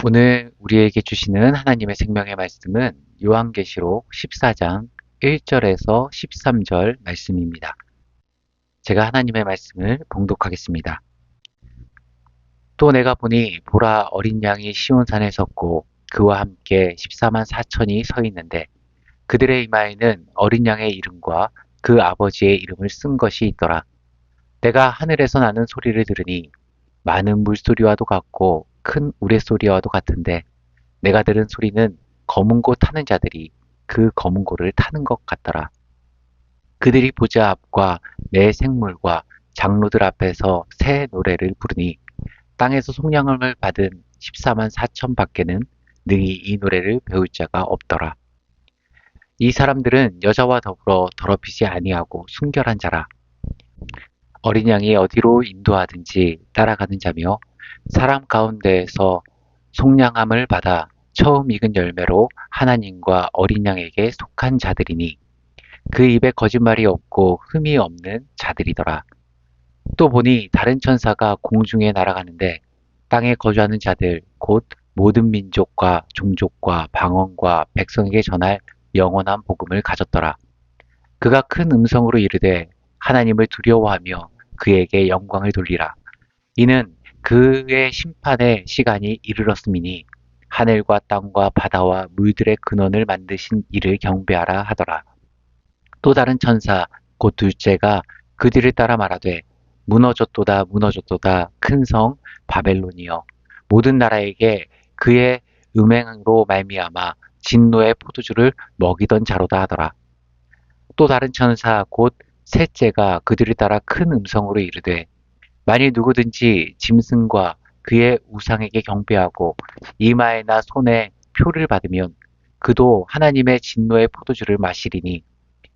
오늘 우리에게 주시는 하나님의 생명의 말씀은 요한계시록 14장 1절에서 13절 말씀입니다. 제가 하나님의 말씀을 봉독하겠습니다. 또 내가 보니 보라 어린 양이 시온산에 섰고 그와 함께 14만 4천이 서 있는데 그들의 이마에는 어린 양의 이름과 그 아버지의 이름을 쓴 것이 있더라. 내가 하늘에서 나는 소리를 들으니 많은 물소리와도 같고 큰 우레소리와도 같은데 내가 들은 소리는 검은 고 타는 자들이 그 검은 고를 타는 것 같더라. 그들이 보좌 앞과 매 생물과 장로들 앞에서 새 노래를 부르니 땅에서 속량함을 받은 14만 4천 밖에는 능히 이 노래를 배울 자가 없더라. 이 사람들은 여자와 더불어 더럽히지 아니하고 순결한 자라. 어린 양이 어디로 인도하든지 따라가는 자며 사람 가운데에서 속량함을 받아 처음 익은 열매로 하나님과 어린 양에게 속한 자들이니 그 입에 거짓말이 없고 흠이 없는 자들이더라. 또 보니 다른 천사가 공중에 날아가는데 땅에 거주하는 자들 곧 모든 민족과 종족과 방언과 백성에게 전할 영원한 복음을 가졌더라. 그가 큰 음성으로 이르되 하나님을 두려워하며 그에게 영광을 돌리라. 이는 그의 심판의 시간이 이르렀음이니 하늘과 땅과 바다와 물들의 근원을 만드신 이를 경배하라 하더라. 또 다른 천사 곧 둘째가 그 뒤를 따라 말하되 무너졌도다 무너졌도다 큰 성 바벨론이여 모든 나라에게 그의 음행으로 말미암아 진노의 포도주를 먹이던 자로다 하더라. 또 다른 천사 곧 셋째가 그 뒤를 따라 큰 음성으로 이르되 만일 누구든지 짐승과 그의 우상에게 경배하고 이마에나 손에 표를 받으면 그도 하나님의 진노의 포도주를 마시리니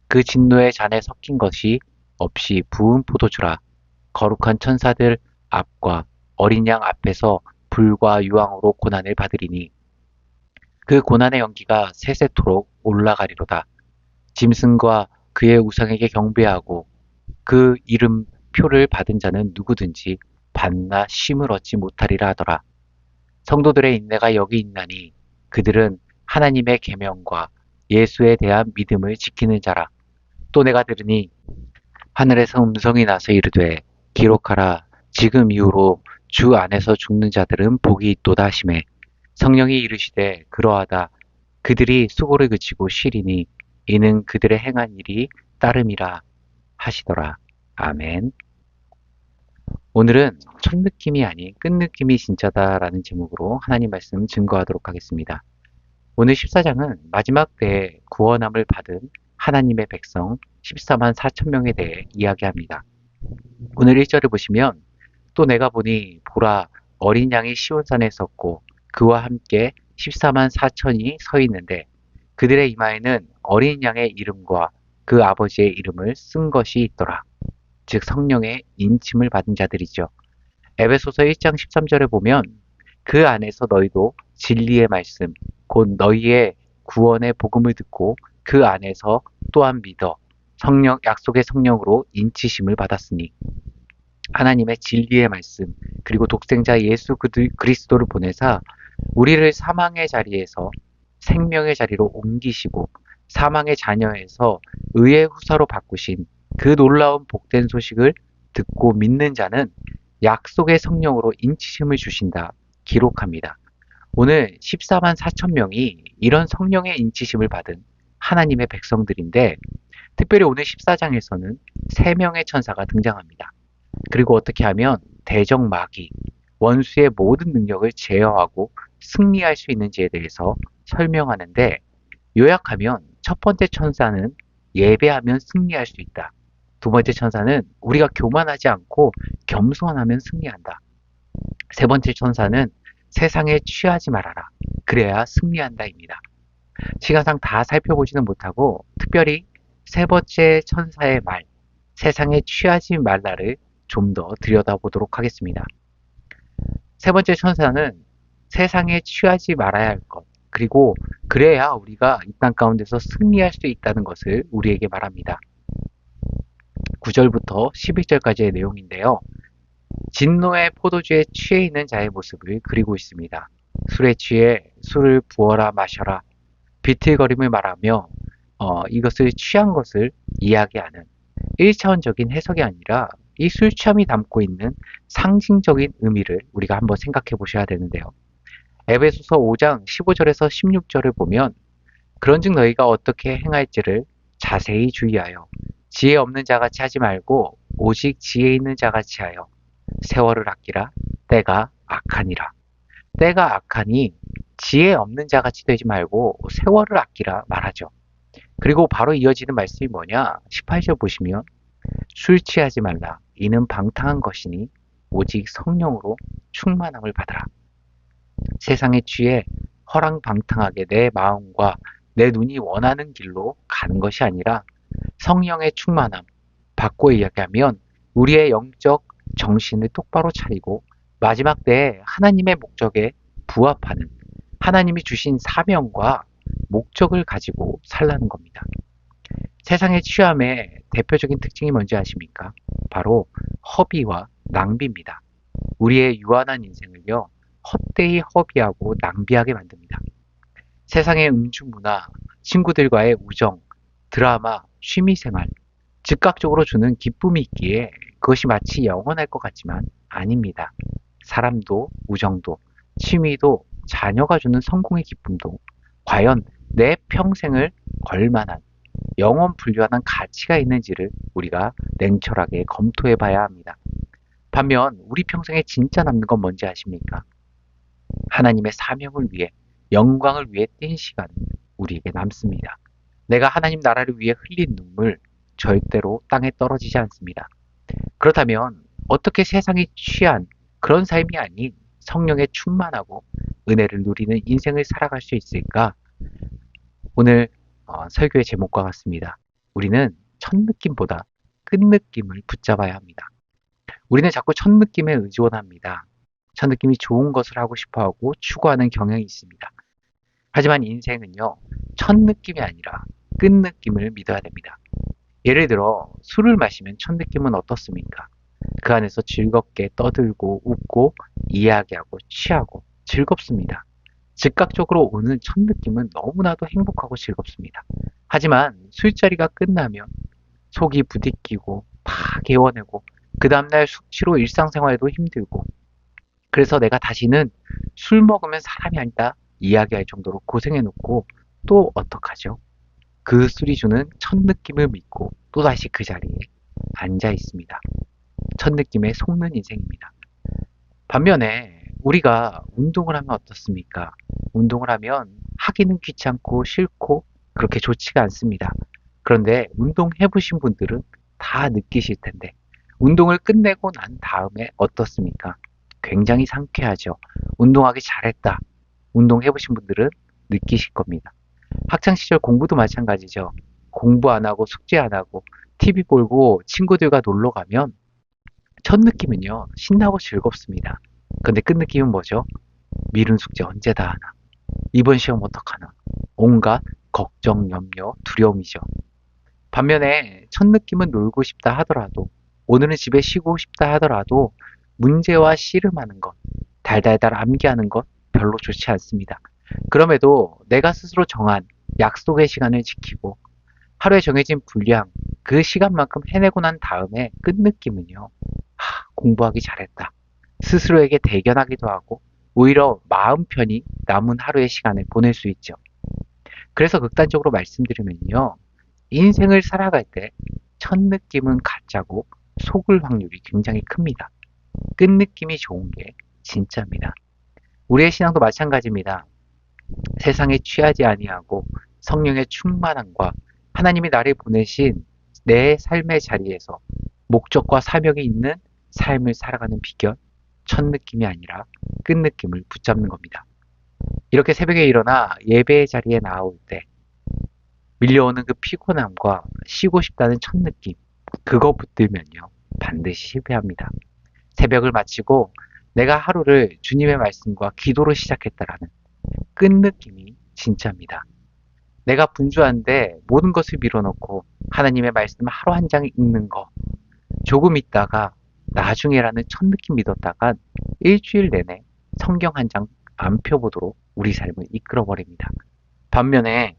그 진노의 잔에 섞인 것이 없이 부은 포도주라. 거룩한 천사들 앞과 어린 양 앞에서 불과 유황으로 고난을 받으리니 그 고난의 연기가 세세토록 올라가리로다. 짐승과 그의 우상에게 경배하고 그 이름 표를 받은 자는 누구든지 반나 쉼을 얻지 못하리라 하더라. 성도들의 인내가 여기 있나니 그들은 하나님의 계명과 예수에 대한 믿음을 지키는 자라. 또 내가 들으니 하늘에서 음성이 나서 이르되 기록하라. 지금 이후로 주 안에서 죽는 자들은 복이 있도다 하시매 성령이 이르시되 그러하다. 그들이 수고를 그치고 쉬리니 이는 그들의 행한 일이 따름이라 하시더라. 아멘. 오늘은 첫 느낌이 아닌 끝 느낌이 진짜다라는 제목으로 하나님 말씀 증거하도록 하겠습니다. 오늘 14장은 마지막 때에 구원함을 받은 하나님의 백성 14만 4천 명에 대해 이야기합니다. 오늘 1절을 보시면 또 내가 보니 보라 어린 양이 시온산에 섰고 그와 함께 14만 4천이 서 있는데 그들의 이마에는 어린 양의 이름과 그 아버지의 이름을 쓴 것이 있더라. 즉 성령의 인침을 받은 자들이죠. 에베소서 1장 13절에 보면 그 안에서 너희도 진리의 말씀 곧 너희의 구원의 복음을 듣고 그 안에서 또한 믿어 성령 약속의 성령으로 인치심을 받았으니 하나님의 진리의 말씀 그리고 독생자 예수 그리스도를 보내사 우리를 사망의 자리에서 생명의 자리로 옮기시고 사망의 자녀에서 의의 후사로 바꾸신 그 놀라운 복된 소식을 듣고 믿는 자는 약속의 성령으로 인치심을 주신다 기록합니다. 오늘 14만 4천 명이 이런 성령의 인치심을 받은 하나님의 백성들인데 특별히 오늘 14장에서는 3명의 천사가 등장합니다. 그리고 어떻게 하면 대적 마귀, 원수의 모든 능력을 제어하고 승리할 수 있는지에 대해서 설명하는데 요약하면 첫 번째 천사는 예배하면 승리할 수 있다. 두 번째 천사는 우리가 교만하지 않고 겸손하면 승리한다. 세 번째 천사는 세상에 취하지 말아라. 그래야 승리한다입니다. 시간상 다 살펴보지는 못하고 특별히 세 번째 천사의 말, 세상에 취하지 말라를 좀 더 들여다보도록 하겠습니다. 세 번째 천사는 세상에 취하지 말아야 할 것, 그리고 그래야 우리가 이 땅 가운데서 승리할 수 있다는 것을 우리에게 말합니다. 9절부터 11절까지의 내용인데요. 진노의 포도주에 취해 있는 자의 모습을 그리고 있습니다. 술에 취해 술을 부어라 마셔라 비틀거림을 말하며 이것을 취한 것을 이야기하는 1차원적인 해석이 아니라 이 술 취함이 담고 있는 상징적인 의미를 우리가 한번 생각해 보셔야 되는데요. 에베소서 5장 15절에서 16절을 보면 그런즉 너희가 어떻게 행할지를 자세히 주의하여 지혜 없는 자같이 하지 말고 오직 지혜 있는 자같이 하여 세월을 아끼라 때가 악하니라. 때가 악하니 지혜 없는 자같이 되지 말고 세월을 아끼라 말하죠. 그리고 바로 이어지는 말씀이 뭐냐? 18절 보시면 술 취하지 말라. 이는 방탕한 것이니 오직 성령으로 충만함을 받으라. 세상에 취해 허랑방탕하게 내 마음과 내 눈이 원하는 길로 가는 것이 아니라 성령의 충만함, 받고 이야기하면 우리의 영적 정신을 똑바로 차리고 마지막 때에 하나님의 목적에 부합하는 하나님이 주신 사명과 목적을 가지고 살라는 겁니다. 세상의 취함의 대표적인 특징이 뭔지 아십니까? 바로 허비와 낭비입니다. 우리의 유한한 인생을요, 헛되이 허비하고 낭비하게 만듭니다. 세상의 음주 문화, 친구들과의 우정, 드라마, 취미생활, 즉각적으로 주는 기쁨이 있기에 그것이 마치 영원할 것 같지만 아닙니다. 사람도, 우정도, 취미도, 자녀가 주는 성공의 기쁨도 과연 내 평생을 걸만한 영원 불류한한 가치가 있는지를 우리가 냉철하게 검토해 봐야 합니다. 반면 우리 평생에 진짜 남는 건 뭔지 아십니까? 하나님의 사명을 위해 영광을 위해 뛴 시간은 우리에게 남습니다. 내가 하나님 나라를 위해 흘린 눈물 절대로 땅에 떨어지지 않습니다. 그렇다면 어떻게 세상에 취한 그런 삶이 아닌 성령에 충만하고 은혜를 누리는 인생을 살아갈 수 있을까? 오늘 설교의 제목과 같습니다. 우리는 첫 느낌보다 끝 느낌을 붙잡아야 합니다. 우리는 자꾸 첫 느낌에 의존합니다. 첫 느낌이 좋은 것을 하고 싶어하고 추구하는 경향이 있습니다. 하지만 인생은요, 첫 느낌이 아니라 끝 느낌을 믿어야 됩니다. 예를 들어 술을 마시면 첫 느낌은 어떻습니까? 그 안에서 즐겁게 떠들고 웃고 이야기하고 취하고 즐겁습니다. 즉각적으로 오는 첫 느낌은 너무나도 행복하고 즐겁습니다. 하지만 술자리가 끝나면 속이 부딪히고 다 개워내고 그 다음날 숙취로 일상생활에도 힘들고 그래서 내가 다시는 술 먹으면 사람이 아니다 이야기할 정도로 고생해놓고 또 어떡하죠? 그 술이 주는 첫 느낌을 믿고 또다시 그 자리에 앉아 있습니다. 첫 느낌에 속는 인생입니다. 반면에 우리가 운동을 하면 어떻습니까? 운동을 하면 하기는 귀찮고 싫고 그렇게 좋지가 않습니다. 그런데 운동해보신 분들은 다 느끼실 텐데 운동을 끝내고 난 다음에 어떻습니까? 굉장히 상쾌하죠. 운동하기 잘했다. 운동해보신 분들은 느끼실 겁니다. 학창시절 공부도 마찬가지죠. 공부 안 하고 숙제 안 하고 TV 보고 친구들과 놀러 가면 첫 느낌은요, 신나고 즐겁습니다. 근데 끝 느낌은 뭐죠? 미룬 숙제 언제 다 하나? 이번 시험 어떡하나? 온갖 걱정, 염려, 두려움이죠. 반면에 첫 느낌은 놀고 싶다 하더라도 오늘은 집에 쉬고 싶다 하더라도 문제와 씨름하는 것, 달달달 암기하는 것 별로 좋지 않습니다. 그럼에도 내가 스스로 정한 약속의 시간을 지키고 하루에 정해진 분량, 그 시간만큼 해내고 난 다음에 끝 느낌은요. 공부하기 잘했다. 스스로에게 대견하기도 하고 오히려 마음 편히 남은 하루의 시간을 보낼 수 있죠. 그래서 극단적으로 말씀드리면요. 인생을 살아갈 때 첫 느낌은 가짜고 속을 확률이 굉장히 큽니다. 끝 느낌이 좋은 게 진짜입니다. 우리의 신앙도 마찬가지입니다. 세상에 취하지 아니하고 성령의 충만함과 하나님이 나를 보내신 내 삶의 자리에서 목적과 사명이 있는 삶을 살아가는 비결, 첫 느낌이 아니라 끝 느낌을 붙잡는 겁니다. 이렇게 새벽에 일어나 예배의 자리에 나올 때 밀려오는 그 피곤함과 쉬고 싶다는 첫 느낌, 그거 붙들면요, 반드시 실패합니다. 새벽을 마치고 내가 하루를 주님의 말씀과 기도로 시작했다라는 끝 느낌이 진짜입니다. 내가 분주한데 모든 것을 밀어놓고 하나님의 말씀 하루 한 장 읽는 거, 조금 있다가 나중에라는 첫 느낌 믿었다간 일주일 내내 성경 한 장 안 펴보도록 우리 삶을 이끌어버립니다. 반면에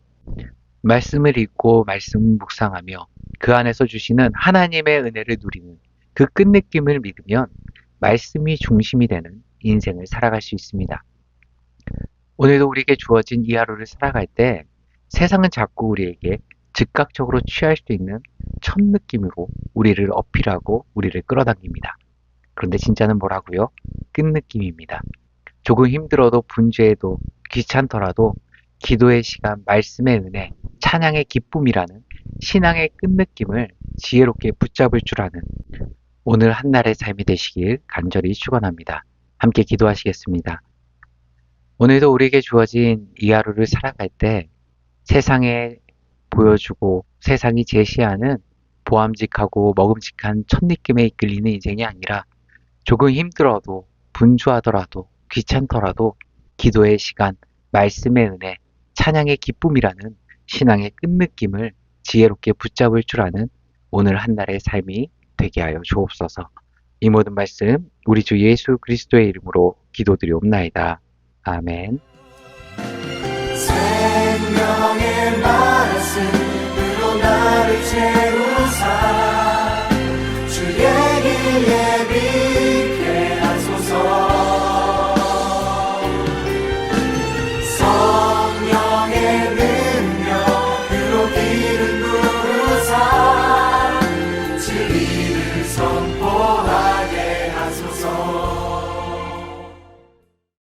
말씀을 읽고 말씀 묵상하며 그 안에서 주시는 하나님의 은혜를 누리는 그 끝느낌을 믿으면 말씀이 중심이 되는 인생을 살아갈 수 있습니다. 오늘도 우리에게 주어진 이 하루를 살아갈 때 세상은 자꾸 우리에게 즉각적으로 취할 수 있는 첫 느낌으로 우리를 어필하고 우리를 끌어당깁니다. 그런데 진짜는 뭐라고요? 끝느낌입니다. 조금 힘들어도 분주해도 귀찮더라도 기도의 시간, 말씀의 은혜, 찬양의 기쁨이라는 신앙의 끝느낌을 지혜롭게 붙잡을 줄 아는 오늘 한날의 삶이 되시길 간절히 축원합니다. 함께 기도하시겠습니다. 오늘도 우리에게 주어진 이 하루를 살아갈 때 세상에 보여주고 세상이 제시하는 보암직하고 먹음직한 첫 느낌에 이끌리는 인생이 아니라 조금 힘들어도 분주하더라도 귀찮더라도 기도의 시간, 말씀의 은혜, 찬양의 기쁨이라는 신앙의 끝느낌을 지혜롭게 붙잡을 줄 아는 오늘 한날의 삶이 되게 하여 주옵소서. 이 모든 말씀 우리 주 예수 그리스도의 이름으로 기도드리옵나이다. 아멘. 생명의 말씀으로 나를 채우사